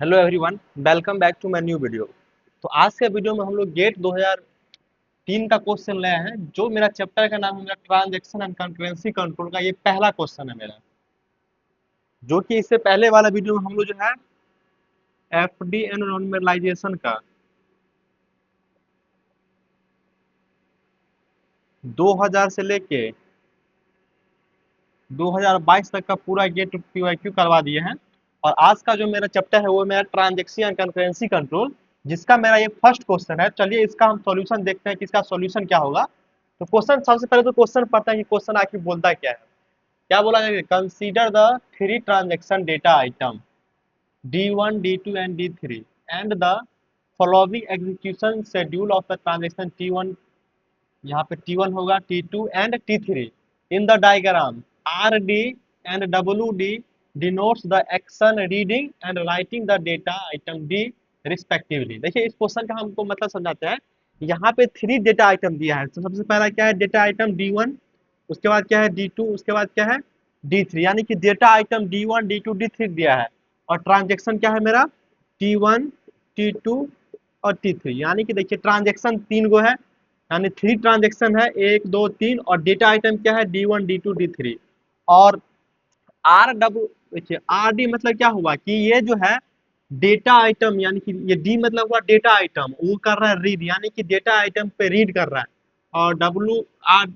Hello everyone, welcome back to my new video. तो आज के वीडियो में हम लोग गेट 2003 का क्वेश्चन लाए हैं। जो मेरा चैप्टर का नाम है मेरा ट्रांजैक्शन एंड कंकरेंसी कंट्रोल का, ये पहला क्वेश्चन है मेरा। जो कि इससे पहले वाला वीडियो में हम लोग जो है एफडी एंड नॉर्मलाइजेशन का 2000 से लेके 2022 तक का पूरा गेट पीवाईक्यू करवा दिए हैं। और आज का जो मेरा चैप्टर है वो मेरा ट्रांजैक्शन एंड कंकरेंसी कंट्रोल, जिसका मेरा ये फर्स्ट क्वेश्चन है। चलिए इसका हम सॉल्यूशन देखते हैं कि इसका सॉल्यूशन क्या होगा। तो क्वेश्चन सबसे पहले तो क्वेश्चन पढ़ते हैं कि क्वेश्चन आखिर बोलता क्या है। क्या बोला जाएगा? Consider the three transaction data item D1, D2 and D3 and the following execution schedule of the transaction T1। यहाँ पे T1 होगा, T2 and T3 in the diagram RD and WD denotes the action reading and writing the data item D respectively. देखिए इस question का हमको मतलब समझाते हैं। यहाँ पे थ्री डेटा आइटम दिया है। तो सबसे पहला क्या है? डेटा आइटम D1, उसके बाद क्या है D2, उसके बाद क्या है D3। यानी कि data item D1, D2, D3 दिया है और ट्रांजेक्शन क्या है मेरा? T1, T2 और T3। यानी कि देखिए ट्रांजेक्शन तीन गो है, यानी थ्री ट्रांजेक्शन है, एक दो तीन। और डेटा आइटम क्या है? D1, D2, D3। और आर डब्ल्यू, देखिए आर डी मतलब क्या हुआ कि ये जो है डेटा आइटम, यानी कि ये डी मतलब हुआ डेटा आइटम, वो कर रहा है रीड, यानी कि डेटा आइटम पे रीड कर रहा है। और डब्ल्यू आर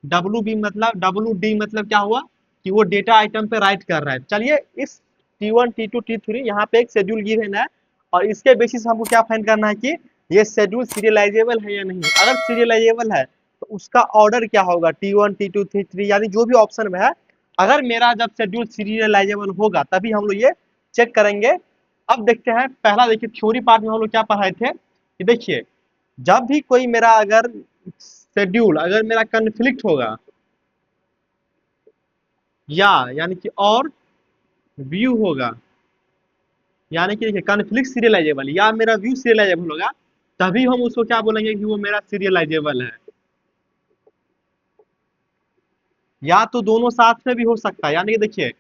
डब्ल्यू बी मतलब डब्ल्यू डी मतलब क्या हुआ कि वो डेटा आइटम पे राइट कर रहा है। चलिए इस T1, T2, T3 यहाँ पे एक शेड्यूल गिवन है और इसके बेसिस हमको क्या फाइंड करना है कि ये शेड्यूल सीरियलाइजेबल है या नहीं। अगर सीरियलाइजेबल है तो उसका ऑर्डर क्या होगा? T1, T2, T3, यानी जो भी ऑप्शन में है। अगर मेरा जब शेड्यूल सीरियलाइजेबल होगा तभी हम लोग ये चेक करेंगे। अब देखते हैं पहला, देखिए थ्योरी पार्ट में हम लोग क्या पढ़ाए थे कि देखिए जब भी कोई मेरा अगर शेड्यूल अगर मेरा कन्फ्लिक्ट होगा या यानी कि और व्यू होगा, यानी कि देखिए कन्फ्लिक्ट सीरियलाइजेबल या मेरा व्यू सीरियलाइजेबल होगा, तभी हम उसको क्या बोलेंगे कि वो मेरा सीरियलाइजेबल है। या तो दोनों साथ में भी हो सकता है, यानी कि देखिए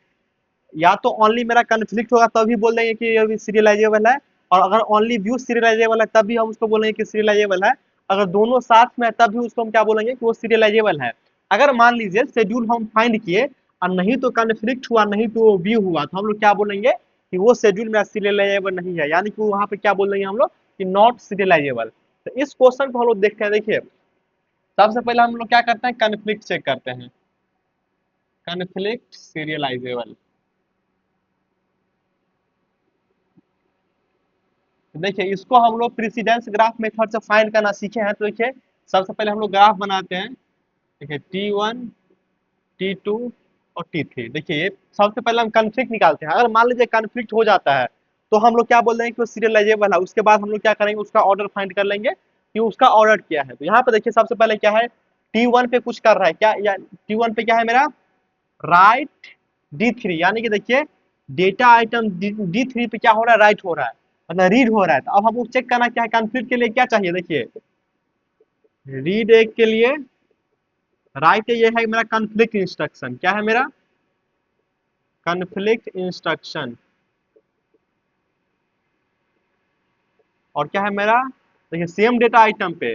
या तो ओनली मेरा कन्फ्लिक्ट होगा तभी बोल देंगे कि ये सीरियलाइजेबल है, और अगर ओनली व्यू सीरियलाइजेबल है तब भी हम उसको बोलेंगे कि सीरियलाइजेबल है। अगर दोनों साथ में है तब भी उसको हम क्या बोलेंगे कि वो सीरियलाइजेबल है। अगर मान लीजिए शेड्यूल हम फाइंड किए और नहीं तो कन्फ्लिक्ट हुआ नहीं तो व्यू हुआ, तो हम लोग क्या बोलेंगे कि वो शेड्यूल मेरा सीरियलाइजेबल नहीं है, यानी कि वहाँ पे क्या बोल देंगे हम लोग कि नॉट सीरियलाइजेबल। तो इस क्वेश्चन को हम लोग देखते हैं। देखिए सबसे पहले हम लोग क्या करते हैं? कन्फ्लिक्ट चेक करते हैं। Conflict serialisable. देखिए इसको हम लोग प्रेसिडेंस ग्राफ मेथड से फाइंड करना सीखे हैं। तो देखिए सबसे पहले हम लोग ग्राफ बनाते हैं। देखिए T1, T2 और T3। देखिए ये सबसे पहले हम कन्फ्लिक्ट निकालते हैं। अगर मान लीजिए कन्फ्लिक्ट हो जाता है तो हम लोग क्या बोल देंगे कि वो सीरियलाइजेबल है। उसके बाद हम लोग क्या करेंगे? उसका ऑर्डर फाइंड कर लेंगे कि उसका ऑर्डर क्या है। तो यहाँ पे देखिए सबसे पहले क्या है? T1 पे कुछ कर रहा है क्या, या T1 पे क्या है मेरा? राइट D3, यानी कि देखिए डेटा आइटम D3 पे क्या हो रहा है? राइट हो रहा है, मतलब रीड हो रहा है। तो अब हमको चेक करना क्या है? कन्फ्लिक्ट के लिए क्या चाहिए? देखिए रीड एक के लिए राइट, ये है मेरा कन्फ्लिक्ट इंस्ट्रक्शन। क्या है मेरा? Conflict instruction. और क्या है मेरा? देखिए सेम डेटा आइटम पे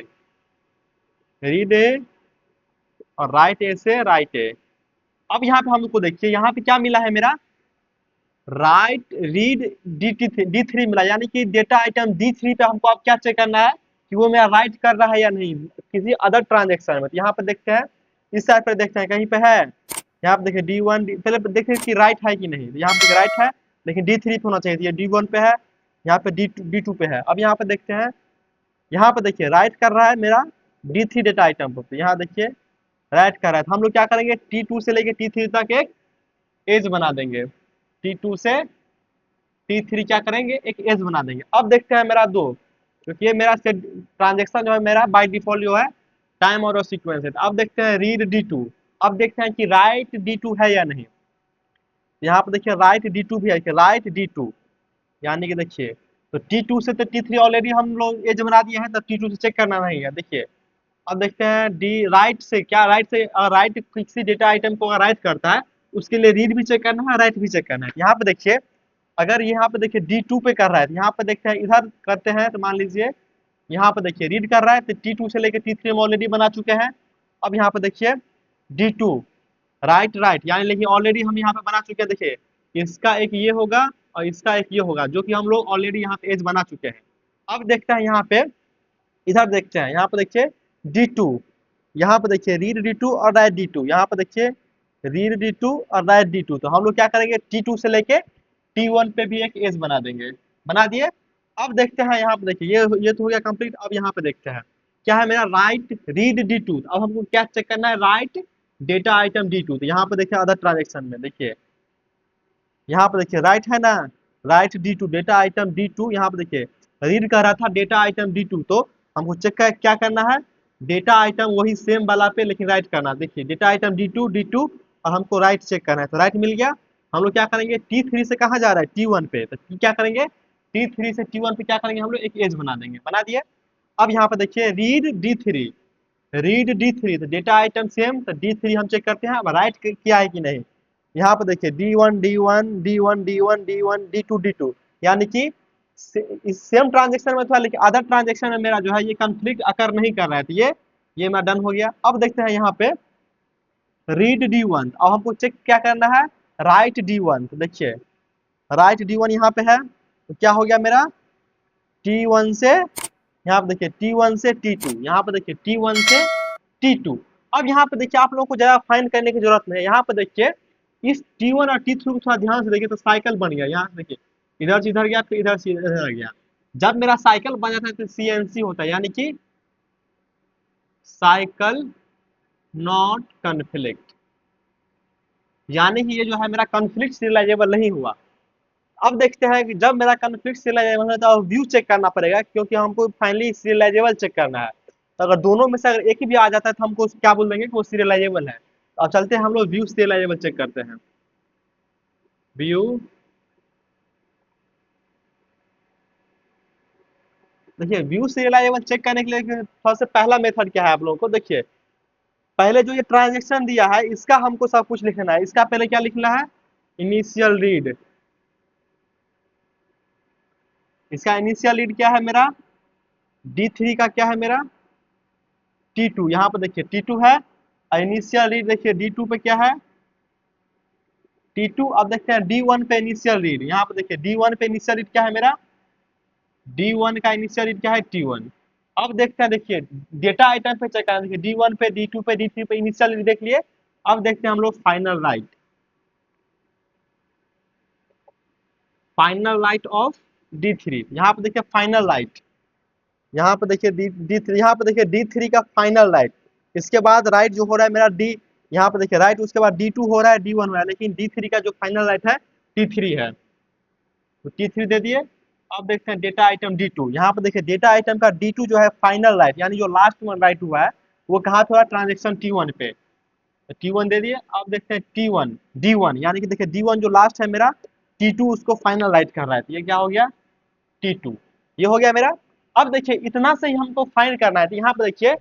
रीड ए और राइट ए से राइट ए। अब यहाँ पे हमको देखिए यहाँ पे क्या मिला है मेरा? राइट रीड D3 मिला, यानी कि डेटा आइटम D3 पे हमको अब क्या चेक करना है कि वो मेरा राइट कर रहा है या नहीं किसी अदर ट्रांजेक्शन में। तो यहाँ पे देखते हैं, इस साइड पे देखते हैं कहीं पे है। यहाँ पे देखिए D1 पहले देखिए कि राइट है कि नहीं। तो यहाँ पे राइट है लेकिन D3 पे होना चाहिए। ये D1 पे है, यहाँ पे D2 पे है। अब यहाँ पे देखते हैं, यहाँ पे देखिए राइट कर रहा है मेरा D3 डेटा आइटम पे। तो यहाँ देखिए राइट कर रहा है। तो हम लोग क्या करेंगे? T2 से लेके T3 तक एक एज बना देंगे। T2 से T3 क्या करेंगे? एक एज बना देंगे। अब देखते हैं मेरा दो, क्योंकि ये मेरा ट्रांजेक्शन जो है मेरा बाय डिफॉल्ट जो है टाइम और सीक्वेंस है। तो अब देखते हैं रीड D2। अब देखते हैं कि राइट D2 है या नहीं। यहाँ पे देखिए राइट D2 भी है, राइट D2, यानी कि देखिए तो T2 से तो T3 ऑलरेडी हम लोग एज बना दिए हैं, तो T2 से चेक करना नहीं है। देखिए अब देखते हैं डी राइट से क्या, राइट से राइट किसी डेटा आइटम को अगर राइट करता है उसके लिए रीड भी चेक करना है, राइट भी चेक करना है। यहाँ पे देखिए अगर यहाँ पे देखिए D2 पे कर रहा है तो यहाँ पे देखते हैं इधर करते हैं तो मान लीजिए यहाँ पे देखिए रीड कर रहा है तो T2 से लेकर T3 में ऑलरेडी बना चुके हैं। अब यहाँ पे देखिए D2 राइट राइट यानी लेकिन ऑलरेडी हम यहाँ पे बना चुके हैं। देखिए इसका एक ये होगा और इसका एक ये होगा जो कि हम लोग ऑलरेडी यहाँ पे एज बना चुके हैं। अब देखते हैं यहाँ पे इधर देखते हैं यहाँ पे देखिए D2 यहाँ पे देखिए रीड D2 और राइट D2 यहाँ पे देखिए रीड D2 और राइट D2 तो हम लोग क्या करेंगे T2 से लेके T1 पे भी एक एज बना देंगे। बना दिए। अब देखते हैं यहाँ पे देखिए ये तो हो गया कंप्लीट। अब यहाँ पे देखते हैं क्या है मेरा राइट रीड D2 अब हमको क्या चेक करना है राइट डेटा आइटम D2 तो यहाँ पे देखिए अदर ट्रांजेक्शन में देखिए यहाँ पे देखिए राइट है ना right D2 data item D2 यहाँ पे देखिए रीड कर रहा था डेटा आइटम D2 तो हमको चेक कर क्या करना है डेटा आइटम वही सेम वाला पे लेकिन राइट करना। देखिए डेटा आइटम D2 और हमको राइट चेक करना है तो राइट मिल गया। हम लोग क्या करेंगे T3 से कहाँ जा रहा है T1 पे तो क्या करेंगे T3 से T1 पे क्या करेंगे हम लोग एक एज बना देंगे। बना दिए। अब यहाँ पे देखिए रीड D3 तो डेटा आइटम सेम तो D3 हम चेक करते हैं अब राइट किया है कि नहीं। यहाँ पे देखिए D1 यानी कि इस सेम ट्रांजेक्शन में था लेकिन अदर ट्रांजेक्शन में मेरा जो है ये कंफ्लिक्ट अकर नहीं कर रहा है तो ये मेरा डन हो गया। अब देखते हैं यहाँ पे रीड D1 अब हमको चेक क्या करना है राइट D1 तो देखिए राइट D1 यहाँ पे है तो क्या हो गया मेरा T1 से यहाँ पे देखिए T1 से T2 यहाँ पे देखिए T1 से T2। अब यहाँ पे देखिए आप लोगों को ज्यादा फाइंड करने की जरूरत नहीं है। यहाँ पे देखिए इस T1 और T3 को थोड़ा ध्यान से देखिए तो साइकिल बन गया। यहाँ देखिए इधर से इधर गया फिर इधर से इधर गया। जब मेरा साइकिल बन जाता है तो CNC होता है यानी कि साइकिल नॉट कन्फ्लिक्ट यानी कि ये जो है मेरा कन्फ्लिक्ट सीरियलाइजेबल नहीं हुआ। अब देखते हैं कि जब मेरा कन्फ्लिक्ट सीरियलाइजेबल है तो व्यू चेक करना पड़ेगा क्योंकि हमको फाइनली सीरियलाइजेबल चेक करना है। तो अगर दोनों में से अगर एक ही भी आ जाता है तो हमको क्या बोल देंगे कि वो सीरियलाइजेबल है। तो अब चलते हैं हम लोग व्यू सीरियलाइजेबल चेक करते हैं। व्यू देखिए व्यू सीरियलाइजेबल चेक करने के लिए सबसे पहला मेथड क्या है आप लोगों को देखिए पहले जो ये ट्रांजेक्शन दिया है इसका हमको सब कुछ लिखना है। इसका पहले क्या लिखना है इनिशियल रीड। इसका इनिशियल रीड क्या है मेरा D3 का क्या है मेरा T2 यहाँ पे देखिए T2 है और इनिशियल रीड देखिए D2 पे क्या है T2। अब देखते हैं D1 पे इनिशियल रीड यहाँ पे देखिए D1 पे इनिशियल रीड क्या है मेरा D1 का इनिशियल रीड क्या है T1। अब देखते हैं देखिए डेटा आइटम पे चेक करें देखिए D1 पे D2 पे D3 पे इनिशियल रीड देख लिए। अब देखते हैं हम लोग फाइनल राइट ऑफ D3 यहाँ पे देखिए फाइनल राइट यहाँ पे देखिए D3 यहाँ पे देखिए D3 का फाइनल राइट। इसके बाद राइट जो हो रहा है मेरा D यहाँ पे देखिए राइट उसके बाद D2 हो रहा है D1 हो रहा है लेकिन D3 का जो फाइनल राइट है T3 है तो T3 दे दिए। अब देखते हैं डेटा आइटम D2 यहाँ पे देखिए डेटा आइटम का D2 जो है फाइनल राइट यानी जो लास्ट में राइट हुआ है वो कहाँ पे हुआ ट्रांजेक्शन T1 पे तो T1 दे दिए। अब देखते हैं T1 D1 यानी कि देखिए D1 जो लास्ट है मेरा T2 उसको फाइनल राइट कर रहा है तो ये क्या हो गया T2 ये हो गया मेरा। अब देखिए इतना से ही हमको फाइंड करना है तो यहाँ पे देखिए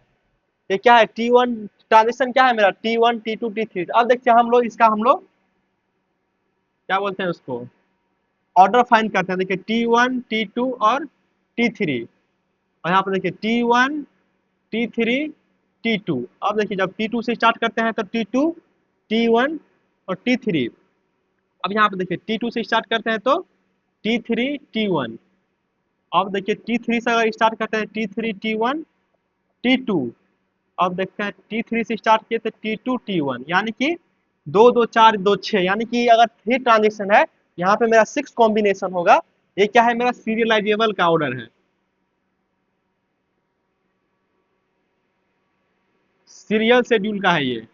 ये क्या है T1 ट्रांजेक्शन क्या है मेरा T1 T2 T3। अब देखिए हम लोग इसका हम लोग क्या बोलते हैं उसको ऑर्डर फाइंड करते हैं। देखिए T1 T2 और T3 और यहाँ पे देखिए T1 T3 T2। अब देखिए जब T2 से स्टार्ट करते हैं तो T2 T1 और T3। अब यहाँ पे देखिए T2 से स्टार्ट करते हैं तो T3 T1। अब देखिए T3 से अगर स्टार्ट करते हैं T3 T1 T2। अब देखते हैं T3 से स्टार्ट किए तो T2 T1 यानी कि 2 2 4 2 6 यानी कि अगर 3 ट्रांजेक्शन है यहाँ पे मेरा 6 कॉम्बिनेशन होगा। ये क्या है मेरा सीरियलाइजेबल का ऑर्डर है सीरियल शेड्यूल का है ये।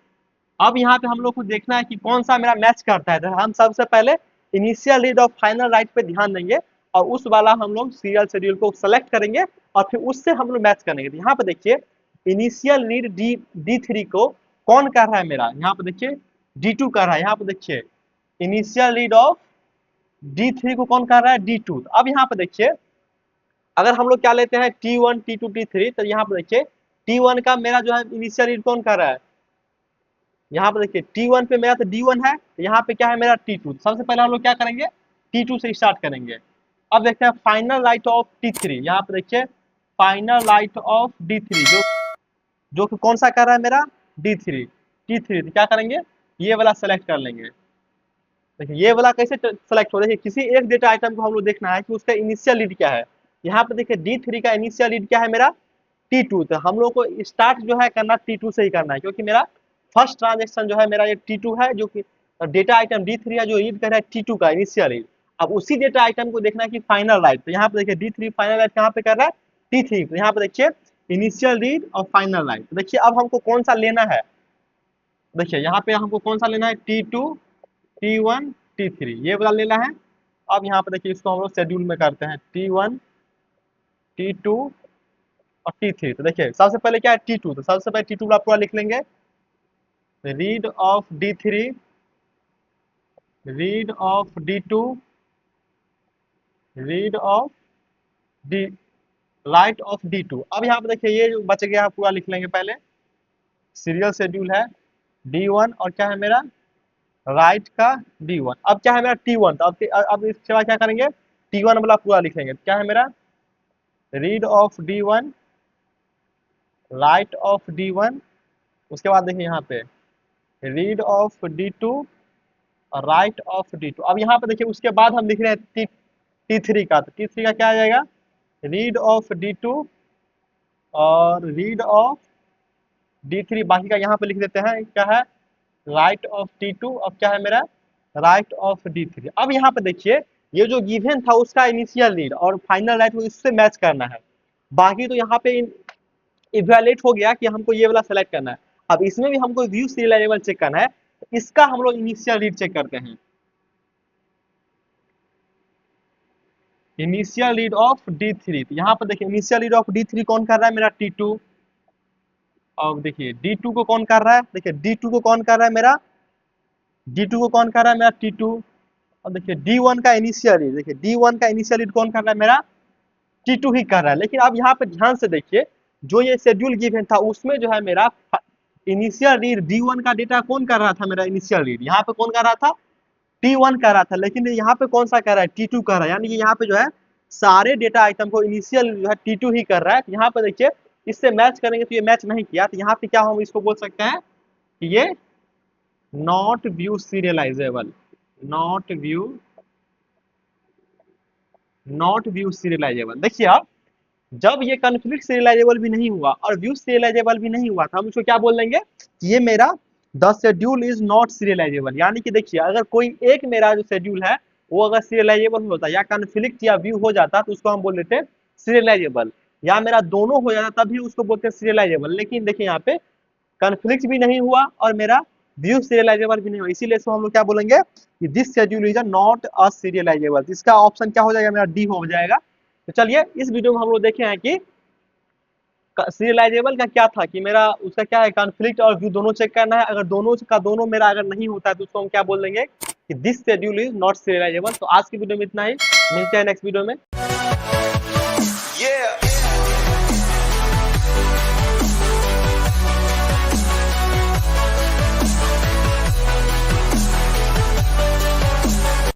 अब यहाँ पे हम लोग को देखना है कि कौन सा मेरा मैच करता है तो हम सबसे पहले इनिशियल रीड और फाइनल राइट पे ध्यान देंगे और उस वाला हम लोग सीरियल शेड्यूल को सेलेक्ट करेंगे और फिर उससे हम लोग मैच करेंगे। तो यहाँ पे देखिए इनिशियल रीड D3 को कौन कर रहा है मेरा यहाँ पे देखिए D2 कर रहा है। यहाँ पे देखिए इनिशियल रीड ऑफ D3 को कौन कर रहा है D2। अब यहाँ पे देखिए अगर हम लोग क्या लेते हैं T1 T2 T3 तो यहाँ पे देखिए T1 का मेरा जो है इनिशियल रीड कौन कर रहा है यहाँ पे देखिए T1 पे मेरा तो D1 है तो यहाँ पे क्या है मेरा T2। सबसे पहले हम लोग क्या करेंगे T2 से स्टार्ट करेंगे। अब देखते हैं फाइनल लाइट ऑफ T3, यहाँ पे देखिए फाइनल लाइट ऑफ D3 जो कि कौन सा कर रहा है मेरा D3 T3, तो क्या करेंगे ये वाला सेलेक्ट कर लेंगे। देखिए ये वाला कैसे सेलेक्ट हो, देखिए किसी एक डेटा आइटम को हम लोग देखना है कि उसका इनिशियल लीड क्या है। यहाँ पे देखिए D3 का इनिशियल लीड क्या है मेरा T2, तो हम लोग को स्टार्ट जो है करना T2 से ही करना है, क्योंकि मेरा फर्स्ट ट्रांजेक्शन जो है मेरा ये T2 है, जो कि डेटा आइटम D3 है जो रीड कर रहा है T2 का इनिशियल लीड। अब उसी डेटा आइटम को देखना है कि फाइनल राइट, तो यहाँ पे देखिए D3 फाइनल राइट कहाँ पे कर रहा है T3, तो यहाँ पे देखिए इनिशियल रीड और फाइनल राइट। तो देखिए अब हमको कौन सा लेना है, देखिए यहाँ पे हमको कौन सा लेना है T2 T1 T3 ये वाला लेना है। अब यहाँ पे देखिए इसको हम लोग शेड्यूल में करते हैं T1 T2 और T3। तो देखिए सबसे पहले क्या है T2, तो सबसे पहले T2 पूरा लिख लेंगे, read of D3, read of D2, read of D right of D2। अब यहाँ पे देखिए ये जो बच गया पूरा लिख लेंगे पहले। सीरियल शेड्यूल है D1 और क्या है मेरा राइट का D1। अब क्या है मेरा T1, तो अब इसके बाद क्या करेंगे T1 वाला पूरा लिखेंगे, क्या है मेरा read of D1, right of D1। उसके बाद देखिए यहाँ पे रीड ऑफ D2 और राइट ऑफ D2। अब यहाँ पे देखिए उसके बाद हम लिख रहे हैं T3 का, तो T3 का क्या आ जाएगा रीड ऑफ D2 और रीड ऑफ D3, बाकी का यहाँ पे लिख देते हैं क्या है राइट ऑफ T2। अब क्या है मेरा राइट ऑफ D3। अब यहाँ पे देखिए ये जो गिवन था उसका इनिशियल लीड और फाइनल राइट को इससे मैच करना है। बाकी तो यहाँ पे इवैल्यूएट हो गया कि हमको ये वाला सेलेक्ट करना है। अब इसमें भी हमको व्यू सीरियलाइजेबल चेक करना है, तो इसका हम लोग इनिशियल लीड चेक करते हैं। इनिशियल लीड ऑफ D3, तो यहाँ पर देखिए इनिशियल लीड ऑफ D3 कौन कर रहा है मेरा T2। अब देखिए D2 को कौन कर रहा है, देखिए D2 को कौन कर रहा है मेरा D2 को कौन कर रहा है मेरा T2। अब देखिए D1 का इनिशियल लीड, देखिए D1 का इनिशियल लीड कौन कर रहा है मेरा T2 ही कर रहा है। लेकिन अब यहाँ पे ध्यान से देखिए जो ये शेड्यूल गिवन था उसमें जो है मेरा इनिशियल रीड D1 का डेटा कौन कर रहा था मेरा इनिशियल रीड, यहाँ पे कौन कर रहा था T1 कर रहा था, लेकिन यहाँ पे कौन सा कर रहा है T2 कर रहा है। यानी कि यहाँ पे जो है सारे डेटा आइटम को इनिशियल जो है T2 ही कर रहा है। तो यहाँ पे देखिए इससे मैच करेंगे तो ये मैच नहीं किया, तो यहाँ पे क्या हम इसको बोल सकते हैं कि ये not view serialisable, not view serialisable. देखिए आप जब ये कॉन्फ्लिक्ट सीरियलाइजेबल भी नहीं हुआ और व्यू सीरियलाइजेबल भी नहीं हुआ, तो हम इसको क्या बोल देंगे ये मेरा the schedule is not serialisable. यानी कि देखिए अगर कोई एक मेरा जो शेड्यूल है वो अगर सीरियलाइजेबल होता या कॉन्फ्लिक्ट या व्यू हो जाता तो उसको हम बोल देते हैं सीरियलाइजेबल, या मेरा दोनों हो जाता तभी उसको बोलते हैं सीरियलाइजेबल। लेकिन देखिए यहाँ पे कॉन्फ्लिक्ट भी नहीं हुआ और मेरा व्यू सीरियलाइजेबल भी नहीं हुआ, इसीलिए इसको हम लोग क्या बोलेंगे कि this schedule is not a serialisable. इसका ऑप्शन क्या हो जाएगा मेरा डी हो जाएगा। तो चलिए इस वीडियो में हम लोग देखे हैं कि सीरियलाइजेबल का क्या था कि मेरा उसका क्या है कॉन्फ्लिक्ट और व्यू दोनों चेक करना है। अगर दोनों का दोनों मेरा अगर नहीं होता है तो उसको हम क्या बोल देंगे कि this schedule is not serialisable. तो आज की वीडियो में इतना ही, मिलते हैं नेक्स्ट वीडियो में।